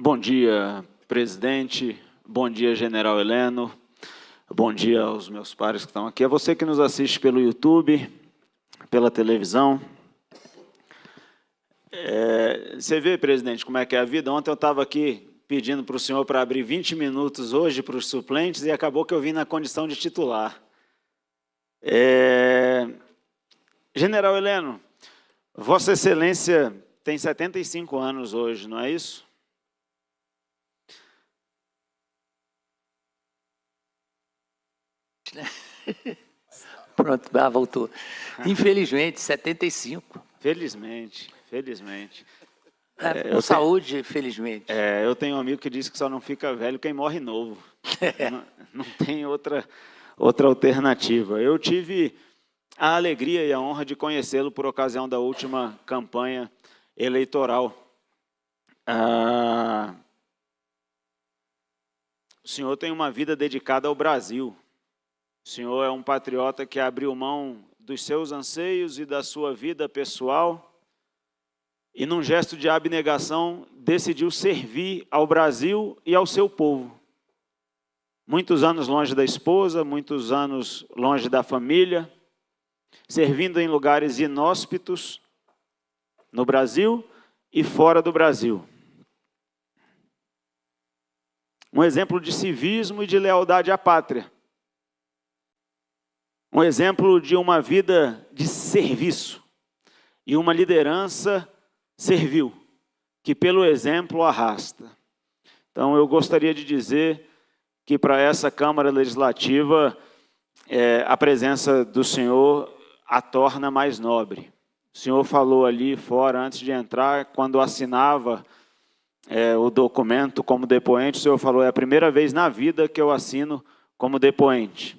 Bom dia, presidente. Bom dia, general Heleno. Bom dia aos meus pares que estão aqui. A você que nos assiste pelo YouTube, pela televisão. Você vê, presidente, como é que é a vida? Ontem eu estava aqui pedindo para o senhor para abrir 20 minutos hoje para os suplentes e acabou que eu vim na condição de titular. General Heleno, Vossa Excelência tem 75 anos hoje, não é isso? Pronto, voltou. Infelizmente, 75. Felizmente. Com saúde, felizmente. Eu tenho um amigo que diz que só não fica velho quem morre novo. Não tem outra alternativa. Eu tive a alegria e a honra de conhecê-lo por ocasião da última campanha eleitoral. O senhor tem uma vida dedicada ao Brasil. O senhor é um patriota que abriu mão dos seus anseios e da sua vida pessoal e, num gesto de abnegação, decidiu servir ao Brasil e ao seu povo. Muitos anos longe da esposa, muitos anos longe da família, servindo em lugares inóspitos no Brasil e fora do Brasil. Um exemplo de civismo e de lealdade à pátria. Um exemplo de uma vida de serviço e uma liderança servil, que pelo exemplo arrasta. Então, eu gostaria de dizer que para essa Câmara Legislativa, a presença do senhor a torna mais nobre. O senhor falou ali fora, antes de entrar, quando assinava o documento como depoente, o senhor falou, é a primeira vez na vida que eu assino como depoente.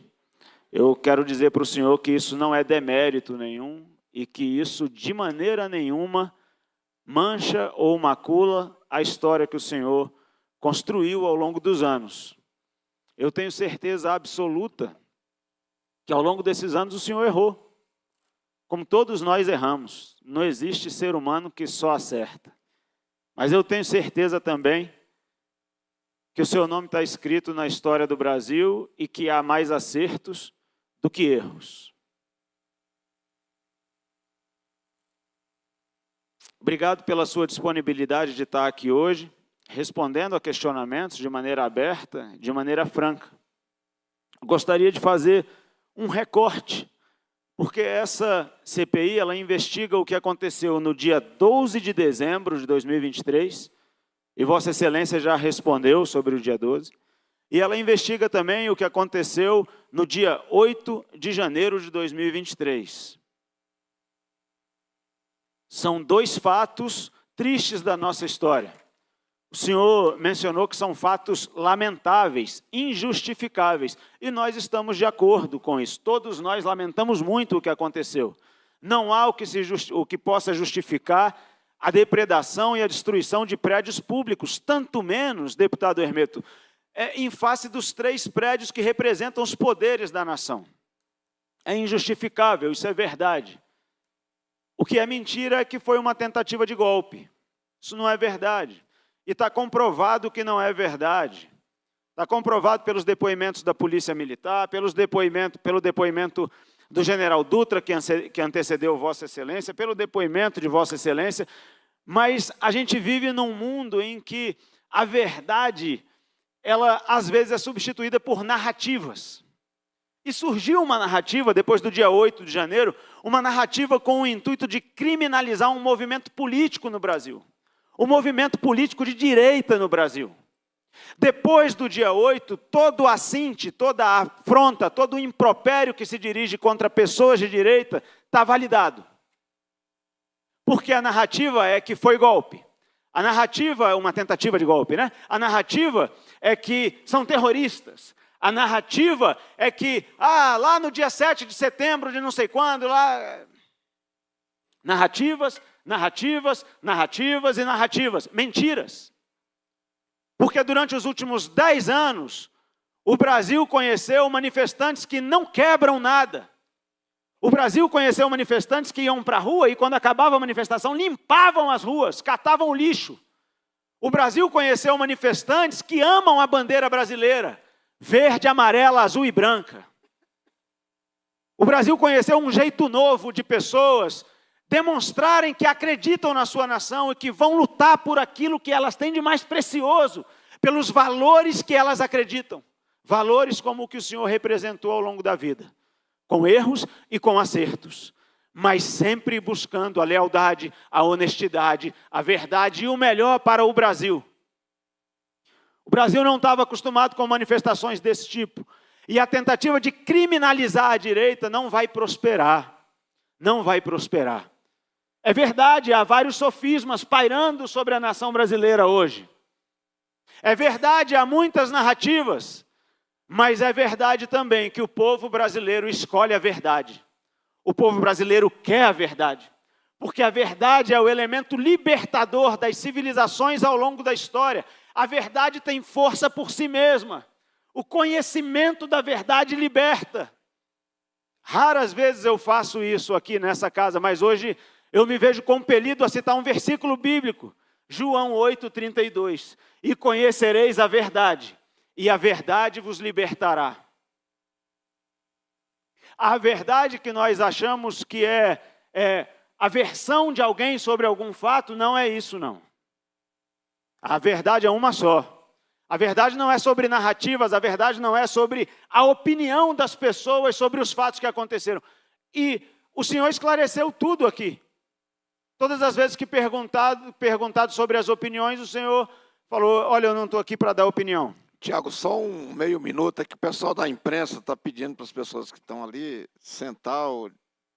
Eu quero dizer para o senhor que isso não é demérito nenhum e que isso, de maneira nenhuma, mancha ou macula a história que o senhor construiu ao longo dos anos. Eu tenho certeza absoluta que ao longo desses anos o senhor errou. Como todos nós erramos. Não existe ser humano que só acerta. Mas eu tenho certeza também que o seu nome está escrito na história do Brasil e que há mais acertos do que erros. Obrigado pela sua disponibilidade de estar aqui hoje, respondendo a questionamentos de maneira aberta, de maneira franca. Gostaria de fazer um recorte, porque essa CPI ela investiga o que aconteceu no dia 12 de dezembro de 2023, e Vossa Excelência já respondeu sobre o dia 12, e ela investiga também o que aconteceu no dia 8 de janeiro de 2023. São dois fatos tristes da nossa história. O senhor mencionou que são fatos lamentáveis, injustificáveis, e nós estamos de acordo com isso. Todos nós lamentamos muito o que aconteceu. Não há o que possa justificar a depredação e a destruição de prédios públicos, tanto menos, deputado Hermeto, em face dos 3 prédios que representam os poderes da nação. É injustificável, isso é verdade. O que é mentira é que foi uma tentativa de golpe. Isso não é verdade. E está comprovado que não é verdade. Está comprovado pelos depoimentos da Polícia Militar, pelo depoimento do general Dutra, que antecedeu Vossa Excelência, pelo depoimento de Vossa Excelência. Mas a gente vive num mundo em que a verdade, ela às vezes é substituída por narrativas. E surgiu uma narrativa, depois do dia 8 de janeiro, uma narrativa com o intuito de criminalizar um movimento político no Brasil. Um movimento político de direita no Brasil. Depois do dia 8, todo o assinte, toda a afronta, todo o impropério que se dirige contra pessoas de direita está validado. Porque a narrativa é que foi golpe. A narrativa é uma tentativa de golpe, né? A narrativa é que são terroristas. A narrativa é que, lá no dia 7 de setembro de não sei quando, lá... Narrativas e narrativas. Mentiras. Porque durante os últimos 10 anos, o Brasil conheceu manifestantes que não quebram nada. O Brasil conheceu manifestantes que iam para a rua e quando acabava a manifestação, limpavam as ruas, catavam o lixo. O Brasil conheceu manifestantes que amam a bandeira brasileira, verde, amarela, azul e branca. O Brasil conheceu um jeito novo de pessoas demonstrarem que acreditam na sua nação e que vão lutar por aquilo que elas têm de mais precioso, pelos valores que elas acreditam. Valores como o que o Senhor representou ao longo da vida, com erros e com acertos, mas sempre buscando a lealdade, a honestidade, a verdade e o melhor para o Brasil. O Brasil não estava acostumado com manifestações desse tipo, e a tentativa de criminalizar a direita não vai prosperar, não vai prosperar. É verdade, há vários sofismas pairando sobre a nação brasileira hoje. É verdade, há muitas narrativas, mas é verdade também que o povo brasileiro escolhe a verdade. O povo brasileiro quer a verdade, porque a verdade é o elemento libertador das civilizações ao longo da história. A verdade tem força por si mesma. O conhecimento da verdade liberta. Raras vezes eu faço isso aqui nessa casa, mas hoje eu me vejo compelido a citar um versículo bíblico. João 8:32. E conhecereis a verdade, e a verdade vos libertará. A verdade que nós achamos que é a versão de alguém sobre algum fato, não é isso não. A verdade é uma só. A verdade não é sobre narrativas, a verdade não é sobre a opinião das pessoas sobre os fatos que aconteceram. E o Senhor esclareceu tudo aqui. Todas as vezes que perguntado sobre as opiniões, o Senhor falou, olha, eu não estou aqui para dar opinião. Tiago, só um meio minuto, é que o pessoal da imprensa está pedindo para as pessoas que estão ali sentar ou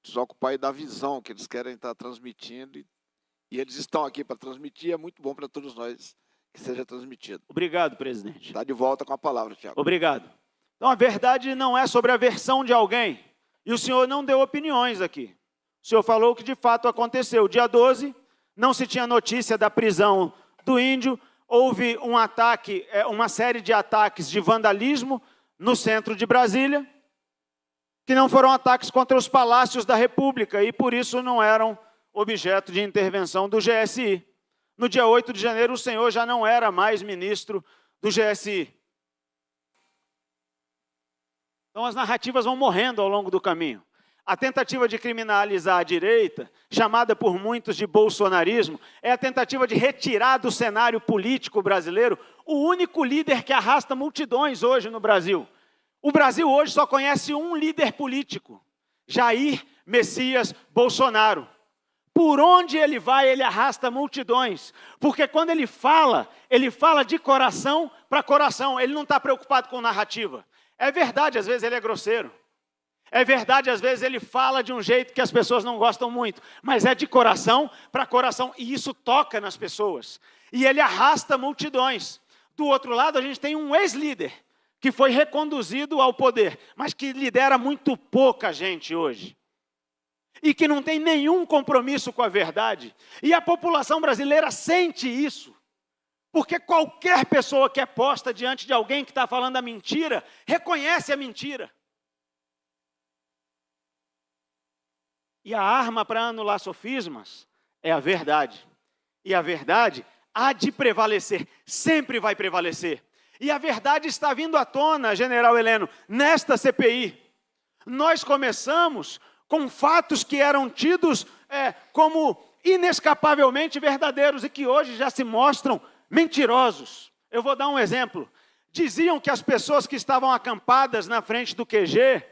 desocupar e dar visão, que eles querem estar transmitindo. E eles estão aqui para transmitir, é muito bom para todos nós que seja transmitido. Obrigado, presidente. Está de volta com a palavra, Tiago. Obrigado. Então, a verdade não é sobre a versão de alguém. E o senhor não deu opiniões aqui. O senhor falou o que de fato aconteceu. Dia 12, não se tinha notícia da prisão do índio. Houve um ataque, uma série de ataques de vandalismo no centro de Brasília, que não foram ataques contra os palácios da República e por isso não eram objeto de intervenção do GSI. No dia 8 de janeiro, o senhor já não era mais ministro do GSI. Então, as narrativas vão morrendo ao longo do caminho. A tentativa de criminalizar a direita, chamada por muitos de bolsonarismo, é a tentativa de retirar do cenário político brasileiro o único líder que arrasta multidões hoje no Brasil. O Brasil hoje só conhece um líder político, Jair Messias Bolsonaro. Por onde ele vai, ele arrasta multidões. Porque quando ele fala de coração para coração. Ele não está preocupado com narrativa. É verdade, às vezes ele é grosseiro. É verdade, às vezes ele fala de um jeito que as pessoas não gostam muito. Mas é de coração para coração. E isso toca nas pessoas. E ele arrasta multidões. Do outro lado, a gente tem um ex-líder que foi reconduzido ao poder, mas que lidera muito pouca gente hoje. E que não tem nenhum compromisso com a verdade. E a população brasileira sente isso. Porque qualquer pessoa que é posta diante de alguém que está falando a mentira, reconhece a mentira. E a arma para anular sofismas é a verdade. E a verdade há de prevalecer, sempre vai prevalecer. E a verdade está vindo à tona, General Heleno, nesta CPI. Nós começamos com fatos que eram tidos como inescapavelmente verdadeiros e que hoje já se mostram mentirosos. Eu vou dar um exemplo. Diziam que as pessoas que estavam acampadas na frente do QG,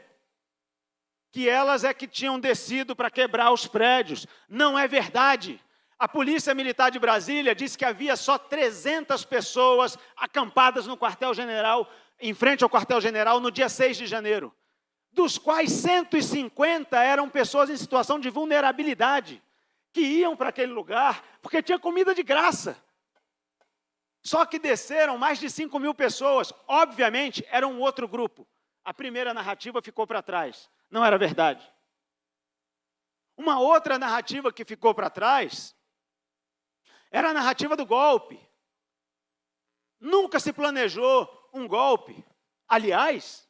que elas é que tinham descido para quebrar os prédios. Não é verdade. A Polícia Militar de Brasília disse que havia só 300 pessoas acampadas no quartel-general, em frente ao quartel-general, no dia 6 de janeiro. Dos quais 150 eram pessoas em situação de vulnerabilidade, que iam para aquele lugar porque tinha comida de graça. Só que desceram mais de 5.000 pessoas. Obviamente, era um outro grupo. A primeira narrativa ficou para trás. Não era verdade. Uma outra narrativa que ficou para trás era a narrativa do golpe. Nunca se planejou um golpe. Aliás,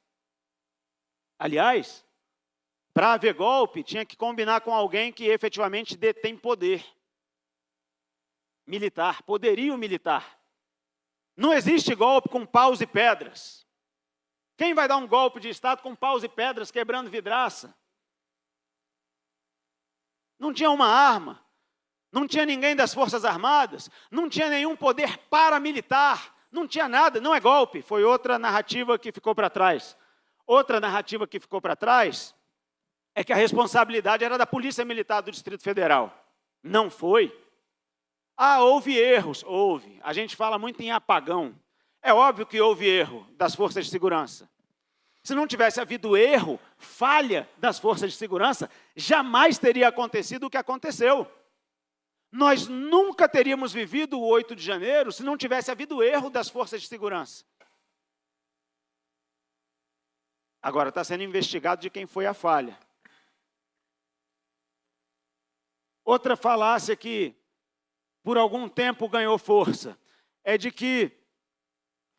para haver golpe, tinha que combinar com alguém que efetivamente detém poder militar, poderio militar. Não existe golpe com paus e pedras. Quem vai dar um golpe de Estado com paus e pedras, quebrando vidraça? Não tinha uma arma, não tinha ninguém das Forças Armadas, não tinha nenhum poder paramilitar, não tinha nada, não é golpe. Foi outra narrativa que ficou para trás. Outra narrativa que ficou para trás é que a responsabilidade era da Polícia Militar do Distrito Federal. Não foi. Houve erros. Houve. A gente fala muito em apagão. É óbvio que houve erro das forças de segurança. Se não tivesse havido erro, falha das forças de segurança, jamais teria acontecido o que aconteceu. Nós nunca teríamos vivido o 8 de janeiro se não tivesse havido erro das forças de segurança. Agora está sendo investigado de quem foi a falha. Outra falácia que por algum tempo ganhou força é de que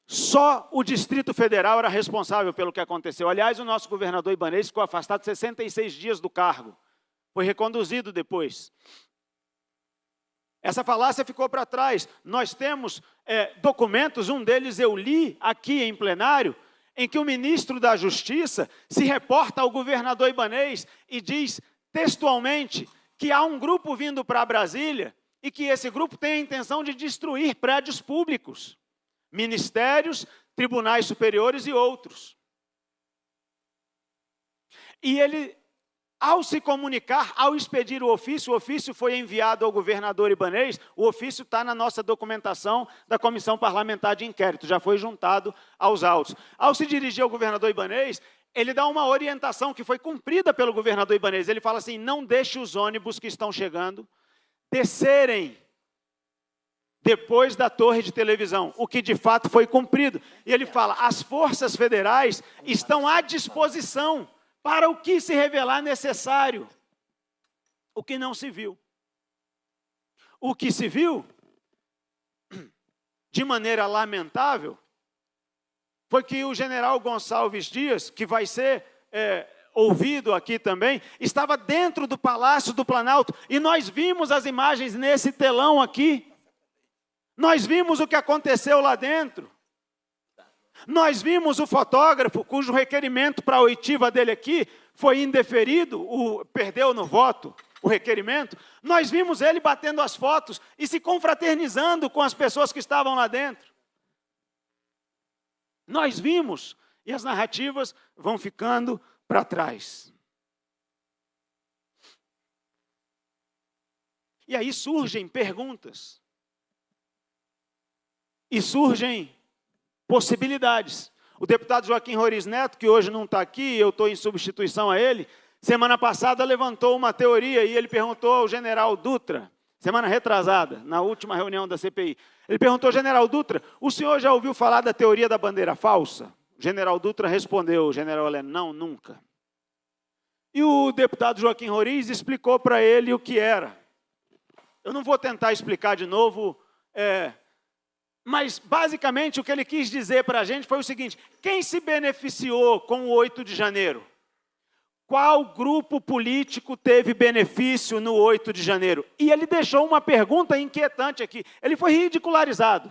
só o Distrito Federal era responsável pelo que aconteceu. Aliás, o nosso governador Ibanez ficou afastado 66 dias do cargo. Foi reconduzido depois. Essa falácia ficou para trás. Nós temos documentos, um deles eu li aqui em plenário, em que o ministro da Justiça se reporta ao governador Ibanez e diz textualmente que há um grupo vindo para Brasília e que esse grupo tem a intenção de destruir prédios públicos, ministérios, tribunais superiores e outros. E ele, ao se comunicar, ao expedir o ofício foi enviado ao governador Ibanez, o ofício está na nossa documentação da Comissão Parlamentar de Inquérito, já foi juntado aos autos. Ao se dirigir ao governador Ibanez, ele dá uma orientação que foi cumprida pelo governador Ibanez. Ele fala assim, não deixe os ônibus que estão chegando descerem depois da torre de televisão, o que de fato foi cumprido. E ele fala, as forças federais estão à disposição para o que se revelar necessário. O que não se viu. O que se viu, de maneira lamentável, foi que o general Gonçalves Dias, que vai ser ouvido aqui também, estava dentro do Palácio do Planalto, e nós vimos as imagens nesse telão aqui. Nós vimos o que aconteceu lá dentro. Nós vimos o fotógrafo, cujo requerimento para a oitiva dele aqui foi indeferido, perdeu no voto o requerimento. Nós vimos ele batendo as fotos e se confraternizando com as pessoas que estavam lá dentro. Nós vimos, e as narrativas vão ficando para trás. E aí surgem perguntas. E surgem possibilidades. O deputado Joaquim Roriz Neto, que hoje não está aqui, eu estou em substituição a ele, semana passada levantou uma teoria e ele perguntou ao general Dutra, semana retrasada, na última reunião da CPI, ele perguntou ao general Dutra, o senhor já ouviu falar da teoria da bandeira falsa? O general Dutra respondeu, general Heleno, não, nunca. E o deputado Joaquim Roriz explicou para ele o que era. Eu não vou tentar explicar de novo, mas basicamente o que ele quis dizer para a gente foi o seguinte, quem se beneficiou com o 8 de janeiro? Qual grupo político teve benefício no 8 de janeiro? E ele deixou uma pergunta inquietante aqui. Ele foi ridicularizado,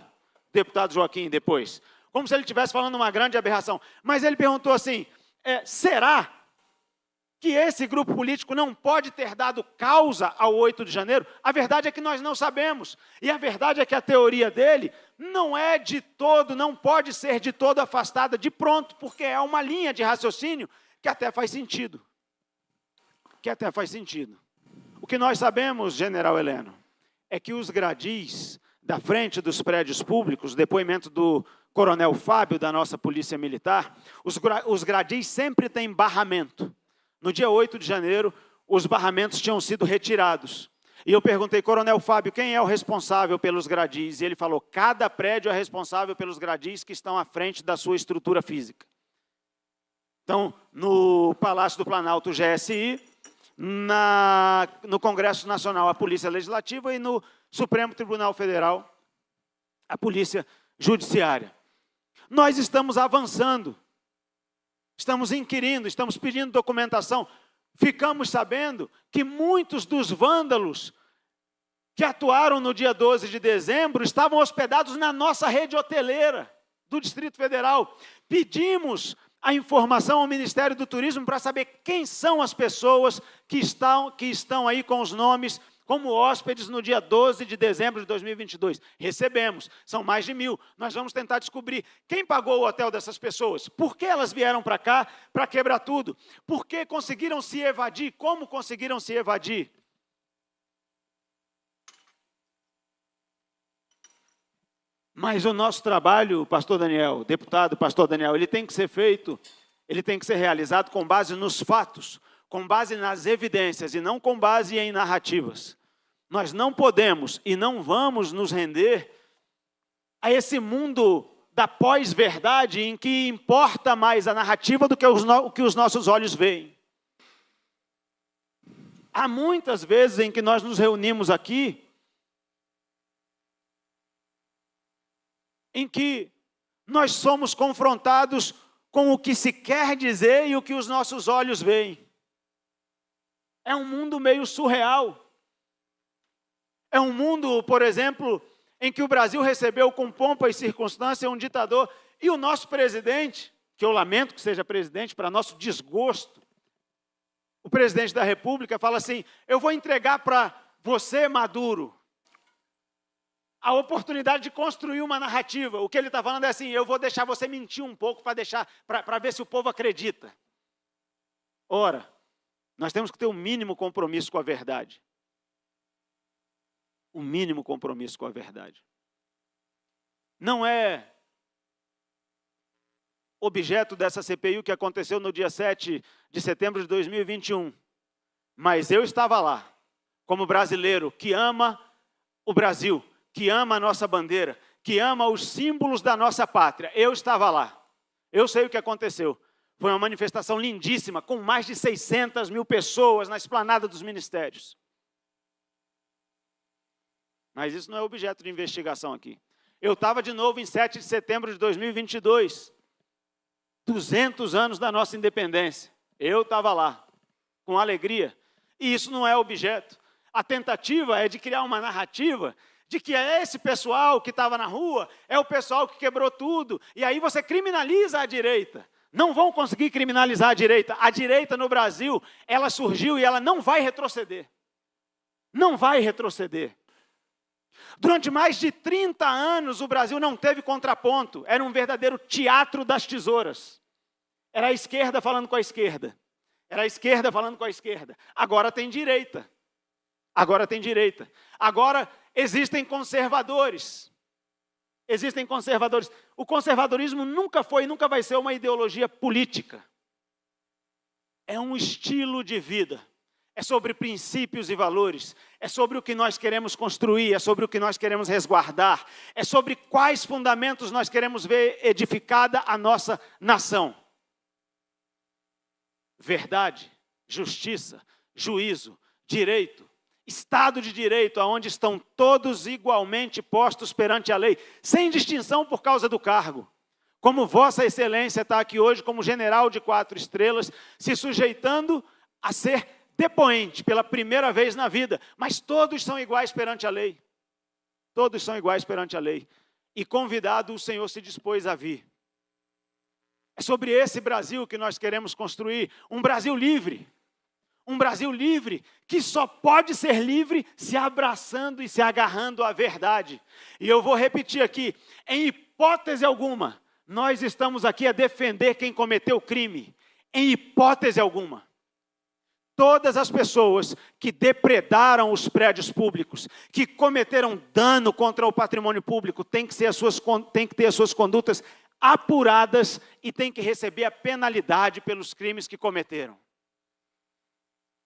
deputado Joaquim, depois. Como se ele estivesse falando uma grande aberração. Mas ele perguntou assim, será que esse grupo político não pode ter dado causa ao 8 de janeiro? A verdade é que nós não sabemos. E a verdade é que a teoria dele não é de todo, não pode ser de todo afastada de pronto, porque é uma linha de raciocínio que até faz sentido. O que nós sabemos, general Heleno, é que os gradis da frente dos prédios públicos, depoimento do coronel Fábio, da nossa polícia militar, os gradis sempre têm barramento. No dia 8 de janeiro, os barramentos tinham sido retirados. E eu perguntei, coronel Fábio, quem é o responsável pelos gradis? E ele falou, cada prédio é responsável pelos gradis que estão à frente da sua estrutura física. Então, no Palácio do Planalto, o GSI, no Congresso Nacional, a Polícia Legislativa e no Supremo Tribunal Federal, a Polícia Judiciária. Nós estamos avançando, estamos inquirindo, estamos pedindo documentação. Ficamos sabendo que muitos dos vândalos que atuaram no dia 12 de dezembro estavam hospedados na nossa rede hoteleira do Distrito Federal. Pedimos a informação ao Ministério do Turismo para saber quem são as pessoas que estão aí com os nomes como hóspedes no dia 12 de dezembro de 2022. Recebemos, são mais de 1.000. Nós vamos tentar descobrir quem pagou o hotel dessas pessoas, por que elas vieram para cá para quebrar tudo, por que conseguiram se evadir, como conseguiram se evadir. Mas o nosso trabalho, pastor Daniel, deputado, pastor Daniel, ele tem que ser feito, ele tem que ser realizado com base nos fatos, com base nas evidências e não com base em narrativas. Nós não podemos e não vamos nos render a esse mundo da pós-verdade em que importa mais a narrativa do que o que os nossos olhos veem. Há muitas vezes em que nós nos reunimos aqui em que nós somos confrontados com o que se quer dizer e o que os nossos olhos veem. É um mundo meio surreal. É um mundo, por exemplo, em que o Brasil recebeu com pompa e circunstância um ditador e o nosso presidente, que eu lamento que seja presidente, para nosso desgosto, o presidente da República fala assim: eu vou entregar para você, Maduro, a oportunidade de construir uma narrativa. O que ele está falando é assim: eu vou deixar você mentir um pouco para ver se o povo acredita. Ora, nós temos que ter um mínimo compromisso com a verdade. Um mínimo compromisso com a verdade. Não é objeto dessa CPI o que aconteceu no dia 7 de setembro de 2021. Mas eu estava lá, como brasileiro que ama o Brasil, que ama a nossa bandeira, que ama os símbolos da nossa pátria. Eu estava lá. Eu sei o que aconteceu. Foi uma manifestação lindíssima, com mais de 600.000 pessoas na esplanada dos ministérios. Mas isso não é objeto de investigação aqui. Eu estava de novo em 7 de setembro de 2022. 200 anos da nossa independência. Eu estava lá, com alegria. E isso não é objeto. A tentativa é de criar uma narrativa de que é esse pessoal que estava na rua, é o pessoal que quebrou tudo. E aí você criminaliza a direita. Não vão conseguir criminalizar a direita. A direita no Brasil, ela surgiu e ela não vai retroceder. Não vai retroceder. Durante mais de 30 anos, o Brasil não teve contraponto. Era um verdadeiro teatro das tesouras. Era a esquerda falando com a esquerda. Era a esquerda falando com a esquerda. Agora tem direita. Agora tem direita. Agora existem conservadores. Existem conservadores. O conservadorismo nunca foi e nunca vai ser uma ideologia política. É um estilo de vida. É sobre princípios e valores. É sobre o que nós queremos construir. É sobre o que nós queremos resguardar. É sobre quais fundamentos nós queremos ver edificada a nossa nação. Verdade, justiça, juízo, direito, Estado de Direito, onde estão todos igualmente postos perante a lei, sem distinção por causa do cargo. Como Vossa Excelência está aqui hoje como general de 4 estrelas, se sujeitando a ser depoente pela primeira vez na vida, mas todos são iguais perante a lei. Todos são iguais perante a lei. E convidado, o Senhor se dispôs a vir. É sobre esse Brasil que nós queremos construir, um Brasil livre. Um Brasil livre, que só pode ser livre se abraçando e se agarrando à verdade. E eu vou repetir aqui, em hipótese alguma, nós estamos aqui a defender quem cometeu crime. Em hipótese alguma. Todas as pessoas que depredaram os prédios públicos, que cometeram dano contra o patrimônio público, têm que ter as suas condutas apuradas e têm que receber a penalidade pelos crimes que cometeram.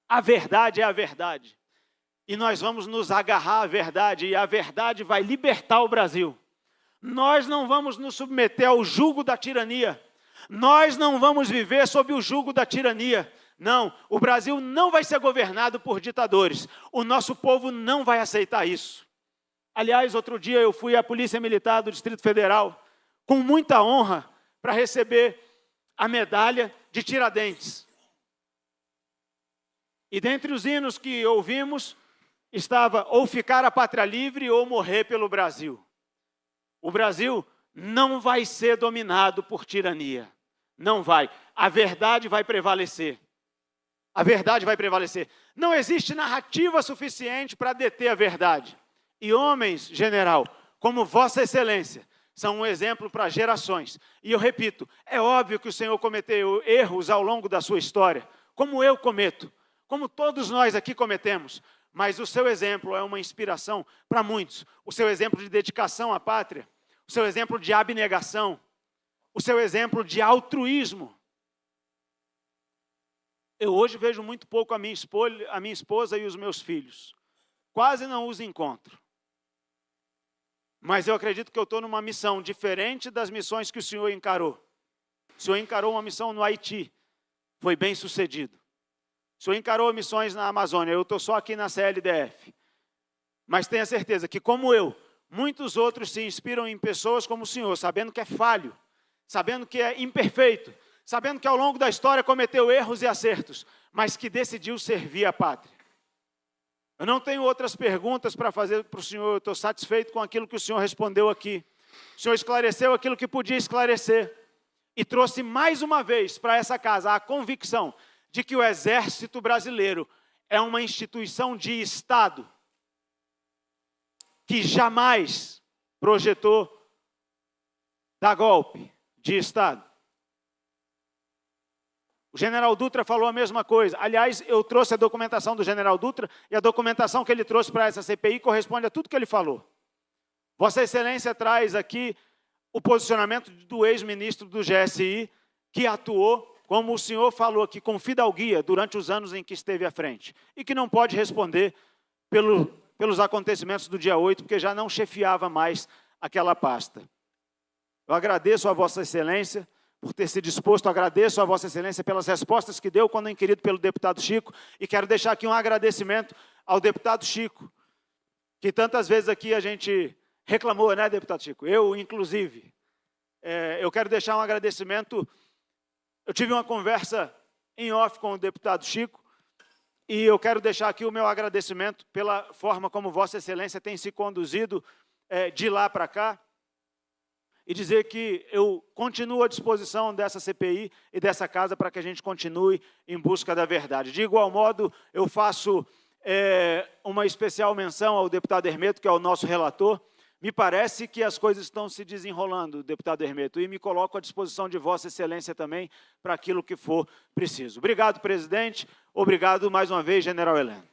A verdade é a verdade. E nós vamos nos agarrar à verdade, e a verdade vai libertar o Brasil. Nós não vamos nos submeter ao jugo da tirania. Nós não vamos viver sob o jugo da tirania. Não, o Brasil não vai ser governado por ditadores. O nosso povo não vai aceitar isso. Aliás, outro dia eu fui à Polícia Militar do Distrito Federal, com muita honra, para receber a medalha de Tiradentes. E dentre os hinos que ouvimos, estava ou ficar a pátria livre ou morrer pelo Brasil. O Brasil não vai ser dominado por tirania. Não vai. A verdade vai prevalecer. A verdade vai prevalecer. Não existe narrativa suficiente para deter a verdade. E homens, general, como Vossa Excelência, são um exemplo para gerações. E eu repito, é óbvio que o Senhor cometeu erros ao longo da sua história, como eu cometo, como todos nós aqui cometemos. Mas o seu exemplo é uma inspiração para muitos. O seu exemplo de dedicação à pátria, o seu exemplo de abnegação, o seu exemplo de altruísmo. Eu hoje vejo muito pouco a minha esposa e os meus filhos. Quase não os encontro. Mas eu acredito que eu estou numa missão diferente das missões que o senhor encarou. O senhor encarou uma missão no Haiti, foi bem sucedido. O senhor encarou missões na Amazônia, eu estou só aqui na CLDF. Mas tenha certeza que, como eu, muitos outros se inspiram em pessoas como o senhor, sabendo que é falho, sabendo que é imperfeito, sabendo que ao longo da história cometeu erros e acertos, mas que decidiu servir a pátria. Eu não tenho outras perguntas para fazer para o senhor, eu estou satisfeito com aquilo que o senhor respondeu aqui. O senhor esclareceu aquilo que podia esclarecer e trouxe mais uma vez para essa casa a convicção de que o Exército Brasileiro é uma instituição de Estado que jamais projetou dar golpe de Estado. O general Dutra falou a mesma coisa. Aliás, eu trouxe a documentação do general Dutra e a documentação que ele trouxe para essa CPI corresponde a tudo que ele falou. Vossa Excelência traz aqui o posicionamento do ex-ministro do GSI, que atuou, como o senhor falou aqui, com fidalguia durante os anos em que esteve à frente, e que não pode responder pelos acontecimentos do dia 8, porque já não chefiava mais aquela pasta. Eu agradeço a Vossa Excelência por ter se disposto, agradeço a Vossa Excelência pelas respostas que deu quando inquirido pelo deputado Chico, e quero deixar aqui um agradecimento ao deputado Chico, que tantas vezes aqui a gente reclamou, né, deputado Chico? Eu, inclusive. Eu quero deixar um agradecimento. Eu tive uma conversa em off com o deputado Chico, e eu quero deixar aqui o meu agradecimento pela forma como Vossa Excelência tem se conduzido de lá para cá, e dizer que eu continuo à disposição dessa CPI e dessa casa para que a gente continue em busca da verdade. De igual modo, eu faço uma especial menção ao deputado Hermeto, que é o nosso relator. Me parece que as coisas estão se desenrolando, deputado Hermeto, e me coloco à disposição de Vossa Excelência também para aquilo que for preciso. Obrigado, presidente. Obrigado mais uma vez, general Heleno.